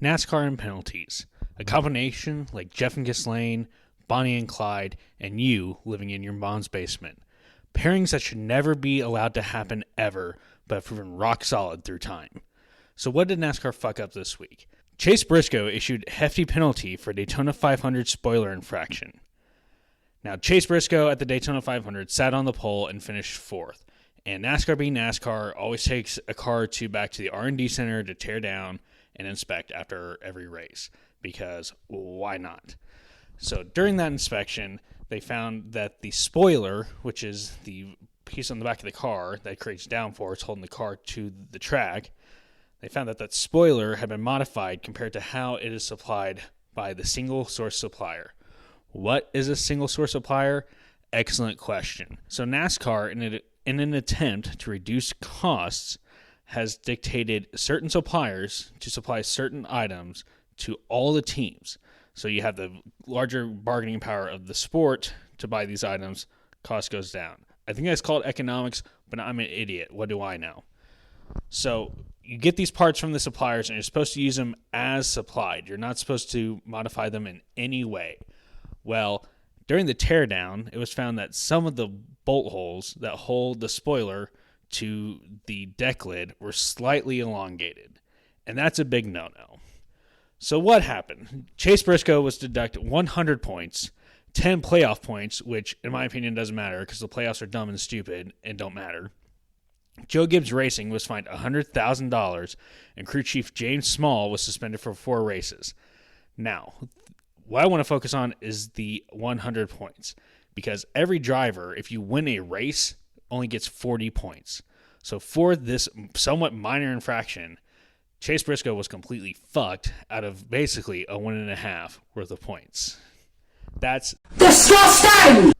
NASCAR and penalties. A combination like Jeff and Ghislaine, Bonnie and Clyde, and you living in your mom's basement. Pairings that should never be allowed to happen ever, but have proven rock solid through time. So what did NASCAR fuck up this week? Chase Briscoe issued a hefty penalty for Daytona 500 spoiler infraction. Now, Chase Briscoe at the Daytona 500 sat on the pole and finished fourth. And NASCAR being NASCAR always takes a car or two back to the R&D center to tear down and inspect after every race, because why not? So during that inspection, they found that the spoiler, which is the piece on the back of the car that creates downforce holding the car to the track, they found that that spoiler had been modified compared to how it is supplied by the single source supplier. What is a single source supplier? Excellent question. So NASCAR, in an attempt to reduce costs, has dictated certain suppliers to supply certain items to all the teams. So you have the larger bargaining power of the sport to buy these items, cost goes down. I think that's called economics, but I'm an idiot. What do I know? So you get these parts from the suppliers and you're supposed to use them as supplied. You're not supposed to modify them in any way. Well, during the teardown, it was found that some of the bolt holes that hold the spoiler to the deck lid were slightly elongated, and that's a big no-no. So what happened? Chase Briscoe was deducted 100 points, 10 playoff points, which in my opinion doesn't matter because the playoffs are dumb and stupid and don't matter. Joe Gibbs Racing was fined $100,000, and crew chief James Small was suspended for 4 races. Now, what I want to focus on is the 100 points, because every driver, if you win a race, only gets 40 points. So for this somewhat minor infraction, Chase Briscoe was completely fucked out of basically a 1.5 worth of points. That's disgusting!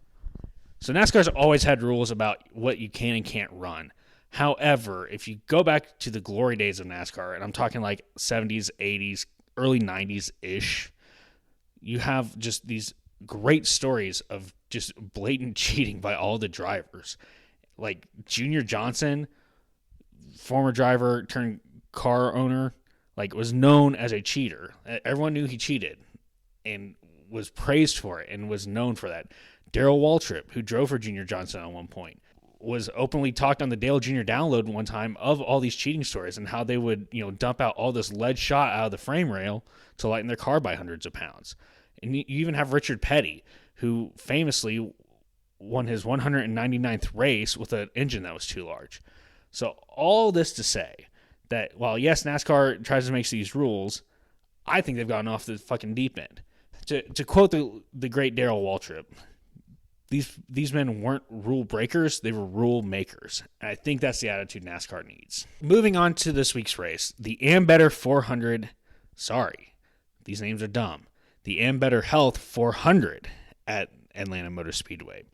So NASCAR's always had rules about what you can and can't run. However, if you go back to the glory days of NASCAR, and I'm talking like 70s, 80s, early 90s-ish, you have just these great stories of just blatant cheating by all the drivers. Like Junior Johnson, former driver turned car owner, was known as a cheater. Everyone knew he cheated and was praised for it and was known for that. Darrell Waltrip, who drove for Junior Johnson at one point, was openly talked on the Dale Jr. Download one time of all these cheating stories and how they would, dump out all this lead shot out of the frame rail to lighten their car by hundreds of pounds. And you even have Richard Petty, who famously won his 199th race with an engine that was too large. So all this to say that while, yes, NASCAR tries to make these rules, I think they've gotten off the fucking deep end. To quote the great Darrell Waltrip, these men weren't rule breakers, they were rule makers. And I think that's the attitude NASCAR needs. Moving on to this week's race, the Ambetter 400, these names are dumb. The Ambetter Health 400 at Atlanta Motor Speedway.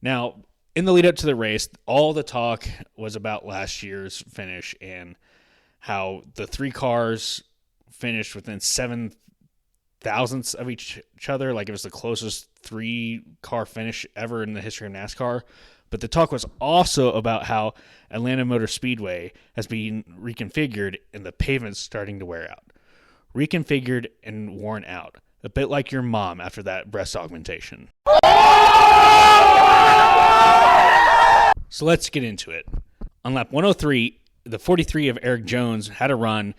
Now, in the lead up to the race, all the talk was about last year's finish and how the 3 cars finished within 7 thousandths of each other. It was the closest 3-car finish ever in the history of NASCAR. But the talk was also about how Atlanta Motor Speedway has been reconfigured and the pavement's starting to wear out. Reconfigured and worn out. A bit like your mom after that breast augmentation. So let's get into it. On lap 103, the 43 of Eric Jones had a run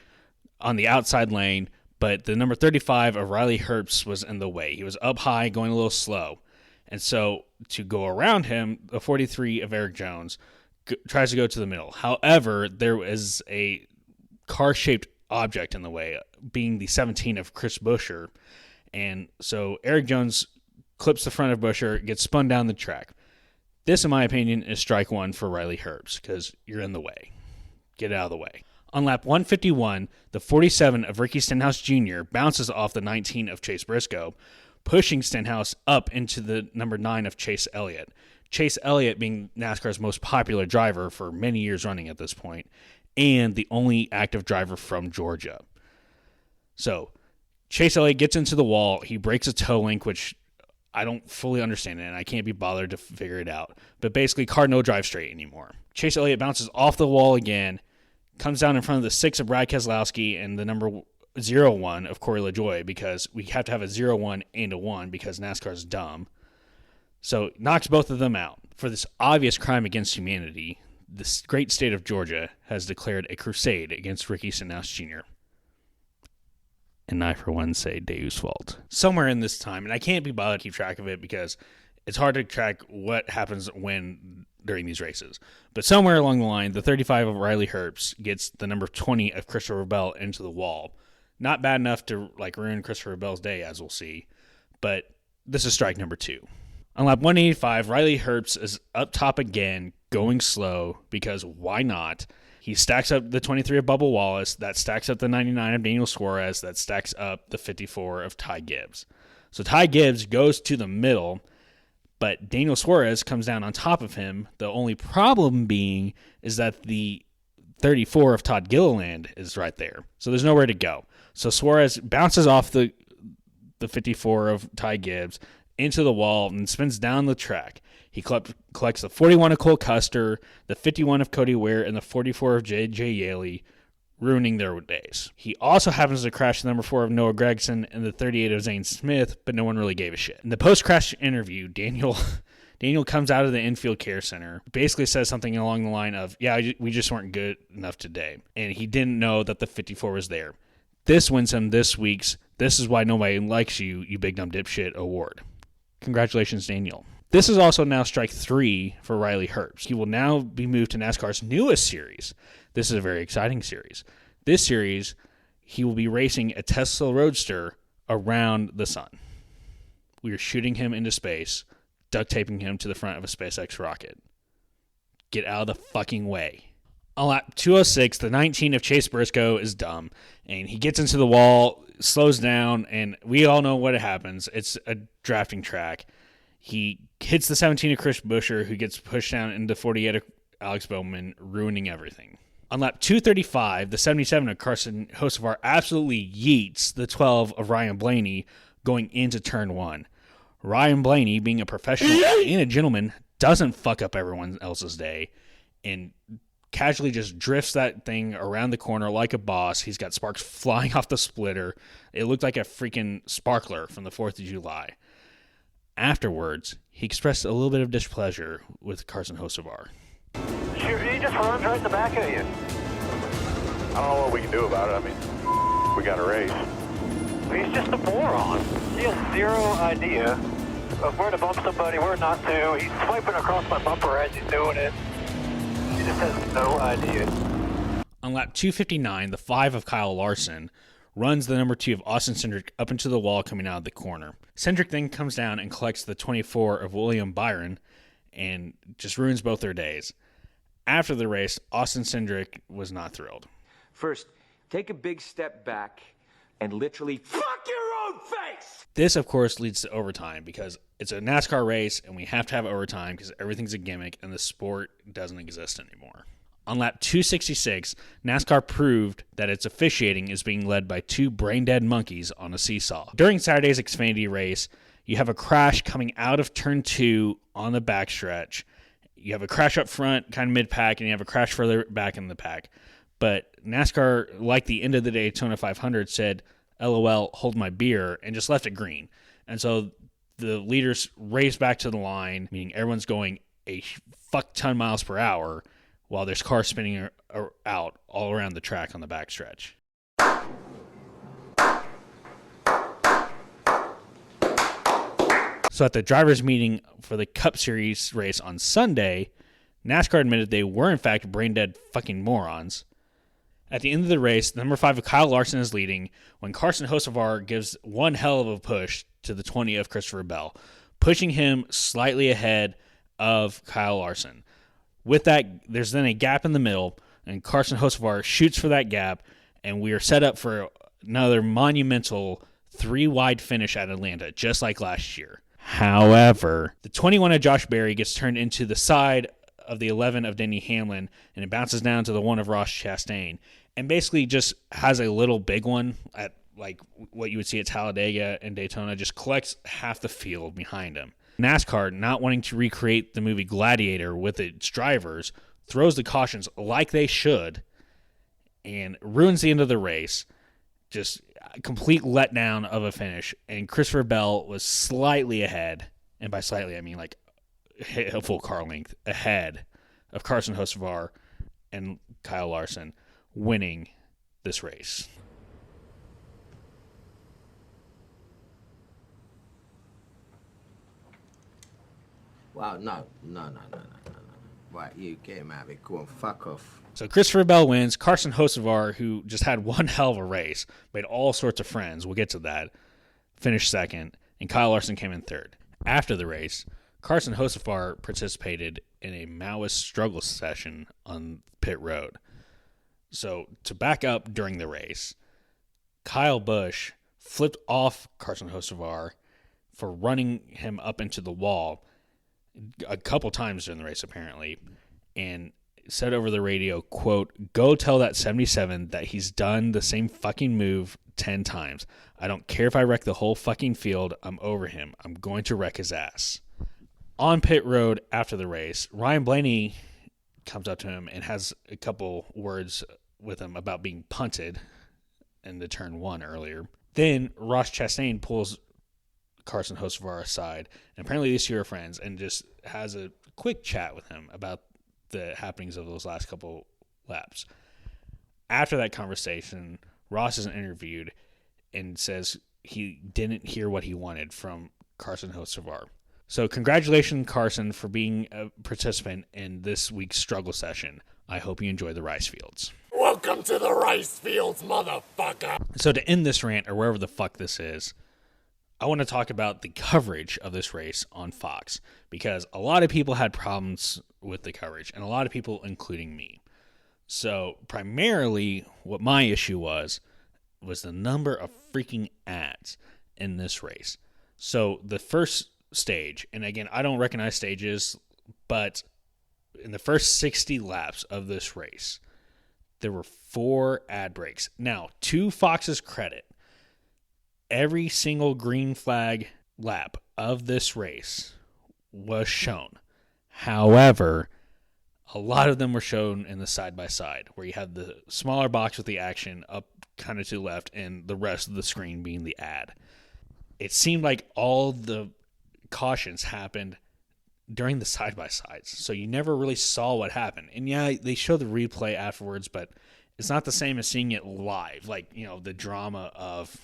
on the outside lane, but the number 35 of Riley Herbst was in the way. He was up high, going a little slow. And so to go around him, the 43 of Eric Jones tries to go to the middle. However, there was a car-shaped object in the way, being the 17 of Chris Buescher. And so Eric Jones clips the front of Buescher, gets spun down the track. This, in my opinion, is strike 1 for Riley Herbst because you're in the way. Get out of the way. On lap 151, the 47 of Ricky Stenhouse Jr. bounces off the 19 of Chase Briscoe, pushing Stenhouse up into the number 9 of Chase Elliott. Chase Elliott being NASCAR's most popular driver for many years running at this point, and the only active driver from Georgia. So Chase Elliott gets into the wall. He breaks a toe link, which I don't fully understand it, and I can't be bothered to figure it out. But basically, car no drive straight anymore. Chase Elliott bounces off the wall again, comes down in front of the 6 of Brad Keselowski and the number 0-1 of Corey LaJoie because we have to have a 0-1 and a 1 because NASCAR's dumb. So knocks both of them out. For this obvious crime against humanity, the great state of Georgia has declared a crusade against Ricky Stenhouse Jr. And I, for one, say Deus Vult. Somewhere in this time, and I can't be bothered to keep track of it because it's hard to track what happens when during these races. But somewhere along the line, the 35 of Riley Herbst gets the number 20 of Christopher Bell into the wall. Not bad enough to ruin Christopher Bell's day, as we'll see. But this is strike number 2. On lap 185, Riley Herbst is up top again, going slow, because why not? He stacks up the 23 of Bubba Wallace, that stacks up the 99 of Daniel Suarez, that stacks up the 54 of Ty Gibbs. So Ty Gibbs goes to the middle, but Daniel Suarez comes down on top of him. The only problem being is that the 34 of Todd Gilliland is right there. So there's nowhere to go. So Suarez bounces off the 54 of Ty Gibbs into the wall and spins down the track. He collects the 41 of Cole Custer, the 51 of Cody Ware, and the 44 of J.J. Yaley, ruining their days. He also happens to crash the number 4 of Noah Gregson and the 38 of Zane Smith, but no one really gave a shit. In the post-crash interview, Daniel comes out of the infield care center, basically says something along the line of, yeah, we just weren't good enough today. And he didn't know that the 54 was there. This wins him this week's "This Is Why Nobody Likes You, You Big Dumb Dipshit" award. Congratulations, Daniel. This is also now strike 3 for Riley Herbst. He will now be moved to NASCAR's newest series. This is a very exciting series. This series, he will be racing a Tesla Roadster around the sun. We are shooting him into space, duct taping him to the front of a SpaceX rocket. Get out of the fucking way. On lap 206, the 19 of Chase Briscoe is dumb, and he gets into the wall, slows down, and we all know what happens. It's a drafting track. He hits the 17 of Chris Buescher, who gets pushed down into 48 of Alex Bowman, ruining everything. On lap 235, the 77 of Carson Hocevar absolutely yeets the 12 of Ryan Blaney going into turn 1. Ryan Blaney, being a professional and a gentleman, doesn't fuck up everyone else's day and casually just drifts that thing around the corner like a boss. He's got sparks flying off the splitter. It looked like a freaking sparkler from the 4th of July. Afterwards, he expressed a little bit of displeasure with Carson Hocevar. He just runs right in the back of you. I don't know what we can do about it. I mean, we got a race. He's just a moron. He has zero idea of where to bump somebody, where not to. He's swiping across my bumper as he's doing it. He just has no idea. On lap 259, the 5 of Kyle Larson runs the number 2 of Austin Cindric up into the wall coming out of the corner. Cindric then comes down and collects the 24 of William Byron and just ruins both their days. After the race, Austin Cindric was not thrilled. First, take a big step back and literally fuck your own face! This, of course, leads to overtime because it's a NASCAR race and we have to have overtime because everything's a gimmick and the sport doesn't exist anymore. On lap 266, NASCAR proved that its officiating is being led by 2 brain-dead monkeys on a seesaw. During Saturday's Xfinity race, you have a crash coming out of turn 2 on the backstretch. You have a crash up front, kind of mid-pack, and you have a crash further back in the pack. But NASCAR, like the end of the Daytona 500, said, LOL, hold my beer, and just left it green. And so the leaders race back to the line, meaning everyone's going a fuck ton miles per hour, while there's cars spinning out all around the track on the backstretch. So at the drivers' meeting for the Cup Series race on Sunday, NASCAR admitted they were in fact brain-dead fucking morons. At the end of the race, the number 5 of Kyle Larson is leading when Carson Hocevar gives one hell of a push to the 20 of Christopher Bell, pushing him slightly ahead of Kyle Larson. With that, there's then a gap in the middle, and Carson Hocevar shoots for that gap, and we are set up for another monumental 3-wide finish at Atlanta, just like last year. However, the 21 of Josh Berry gets turned into the side of the 11 of Denny Hamlin, and it bounces down to the 1 of Ross Chastain, and basically just has a little big one at like what you would see at Talladega and Daytona, just collects half the field behind him. NASCAR, not wanting to recreate the movie Gladiator with its drivers, throws the cautions like they should and ruins the end of the race. Just a complete letdown of a finish. And Christopher Bell was slightly ahead. And by slightly, I mean like a full car length ahead of Carson Hocevar and Kyle Larson, winning this race. Wow, no. Right, you get him out of it. Go on, fuck off. So Christopher Bell wins. Carson Hocevar, who just had one hell of a race, made all sorts of friends, we'll get to that, finished second, and Kyle Larson came in third. After the race, Carson Hocevar participated in a Maoist struggle session on pit road. So to back up during the race, Kyle Busch flipped off Carson Hocevar for running him up into the wall a couple times during the race, apparently, and said over the radio, quote, "Go tell that 77 that he's done the same fucking move 10 times. I don't care if I wreck the whole fucking field. I'm over him. I'm going to wreck his ass." On pit road after the race, Ryan Blaney comes up to him and has a couple words with him about being punted in the turn one earlier. Then Ross Chastain pulls Carson Hocevar aside, and apparently these two are friends, and just has a quick chat with him about the happenings of those last couple laps. After that conversation, Ross is interviewed and says he didn't hear what he wanted from Carson Hocevar. So congratulations, Carson, for being a participant in this week's struggle session. I hope you enjoy the rice fields. Welcome to the rice fields, motherfucker! So to end this rant, or wherever the fuck this is, I want to talk about the coverage of this race on Fox, because a lot of people had problems with the coverage, and a lot of people, including me. So primarily what my issue was the number of freaking ads in this race. So the first stage, and again, I don't recognize stages, but in the first 60 laps of this race, there were 4 ad breaks. Now, to Fox's credit, every single green flag lap of this race was shown. However, a lot of them were shown in the side-by-side, where you have the smaller box with the action up kind of to the left and the rest of the screen being the ad. It seemed like all the cautions happened during the side-by-sides, so you never really saw what happened. And yeah, they show the replay afterwards, but it's not the same as seeing it live, like, you know, the drama of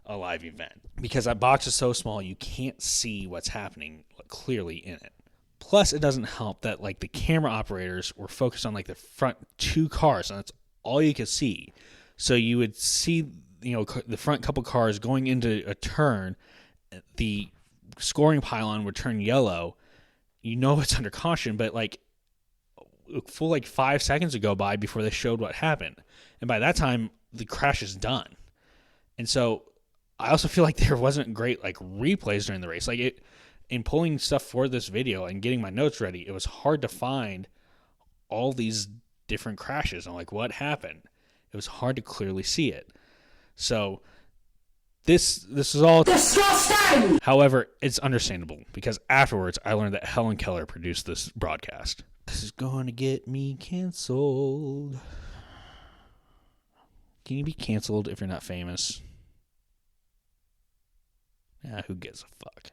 a live event, because that box is so small you can't see what's happening clearly in it. Plus, it doesn't help that like the camera operators were focused on like the front 2 cars, and that's all you could see. So you would see, you know, the front couple cars going into a turn, the scoring pylon would turn yellow. You know it's under caution, but like a full like 5 seconds would go by before they showed what happened, and by that time the crash is done. And so I also feel like there wasn't great like replays during the race. Like in pulling stuff for this video and getting my notes ready, it was hard to find all these different crashes and like what happened. It was hard to clearly see it. So this is all disgusting. However, it's understandable, because afterwards I learned that Helen Keller produced this broadcast. This is going to get me canceled. Can you be canceled if you're not famous? Who gives a fuck?